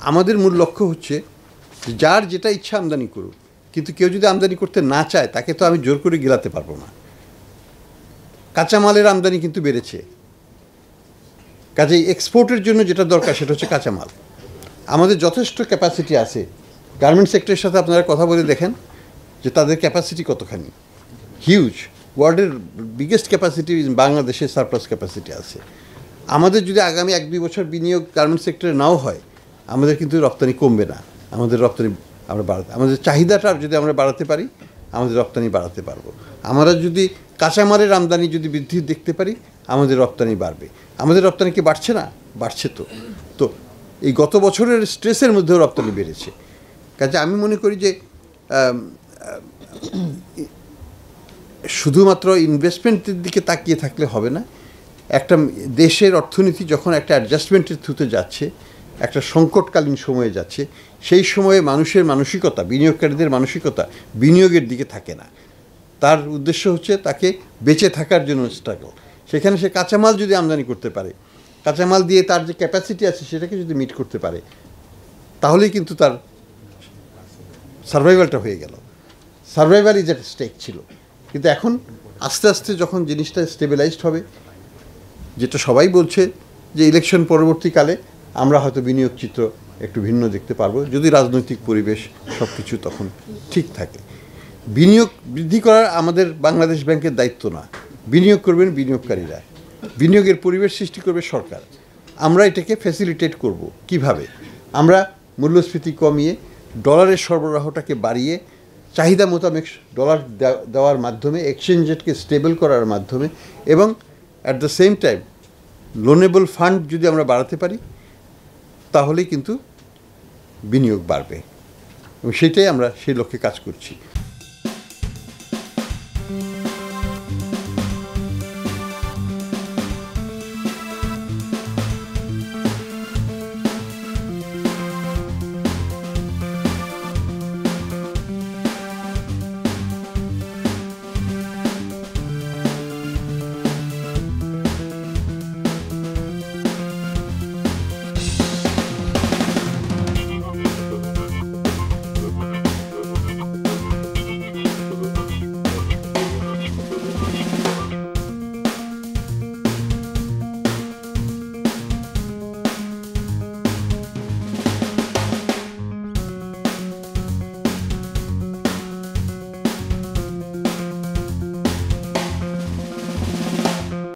আমাদের মূল লক্ষ্য হচ্ছে যার যেটা ইচ্ছা আমদানি করুক, কিন্তু কেউ যদি আমদানি করতে না চায় তাকে তো আমি জোর করে গিলাতে পারবো না। কাঁচামালের আমদানি কিন্তু বেড়েছে, কাজেই এক্সপোর্টের জন্য যেটা দরকার সেটা হচ্ছে কাঁচামাল। আমাদের যথেষ্ট ক্যাপাসিটি আছে। গার্মেন্টস সেক্টরের সাথে আপনারা কথা বলে দেখেন যে তাদের ক্যাপাসিটি কতখানি, হিউজ। ওয়ার্ল্ডের বিগেস্ট ক্যাপাসিটি বাংলাদেশের সারপ্লাস ক্যাপাসিটি আছে। আমাদের যদি আগামী 1-2 বছর বিনিয়োগ গার্মেন্টস সেক্টরে নাও হয়, আমাদের কিন্তু রপ্তানি কমবে না। আমাদের রপ্তানি আমরা বাড়াতে, আমাদের চাহিদাটা যদি আমরা বাড়াতে পারি, আমাদের রপ্তানি বাড়াতে পারবো। আমরা যদি কাঁচামালের আমদানি যদি বৃদ্ধি দেখতে পারি, আমাদের রপ্তানি বাড়বে। আমাদের রপ্তানি কি বাড়ছে না? বাড়ছে তো। তো এই গত বছরের স্ট্রেসের মধ্যেও রপ্তানি বেড়েছে। কাজে আমি মনে করি যে শুধুমাত্র ইনভেস্টমেন্টের দিকে তাকিয়ে থাকলে হবে না। একটা দেশের অর্থনীতি যখন একটা অ্যাডজাস্টমেন্টের থ্রুতে যাচ্ছে, একটা সংকটকালীন সময়ে যাচ্ছে, সেই সময়ে মানুষের মানসিকতা, বিনিয়োগকারীদের মানসিকতা বিনিয়োগের দিকে থাকে না। তার উদ্দেশ্য হচ্ছে তাকে বেঁচে থাকার জন্য স্ট্রাগল। সেখানে সে কাঁচামাল যদি আমদানি করতে পারে, কাঁচামাল দিয়ে তার যে ক্যাপাসিটি আছে সেটাকে যদি মিট করতে পারে, তাহলেই কিন্তু তার সার্ভাইভালটা হয়ে গেল। সার্ভাইভালই যেটা স্টেক ছিল। কিন্তু এখন আস্তে আস্তে যখন জিনিসটা স্টেবিলাইজড হবে, যেটা সবাই বলছে যে ইলেকশন পরবর্তীকালে আমরা হয়তো বিনিয়োগ চিত্র একটু ভিন্ন দেখতে পারবো, যদি রাজনৈতিক পরিবেশ সব কিছু তখন ঠিক থাকে। বিনিয়োগ বৃদ্ধি করার আমাদের বাংলাদেশ ব্যাংকের দায়িত্ব না। বিনিয়োগ করবেন বিনিয়োগকারীরা, বিনিয়োগের পরিবেশ সৃষ্টি করবে সরকার। আমরা এটাকে ফ্যাসিলিটেট করব কিভাবে? আমরা মূল্যস্ফীতি কমিয়ে ডলারের সরবরাহটাকে বাড়িয়ে চাহিদা মোতাবেক ডলার দেওয়ার মাধ্যমে, এক্সচেঞ্জ রেটকে স্টেবল করার মাধ্যমে, এবং at the same time loanable fund যদি আমরা বাড়াতে পারি, তাহলেই কিন্তু বিনিয়োগ বাড়বে। এবং সেটাই আমরা সেই লক্ষ্যে কাজ করছি।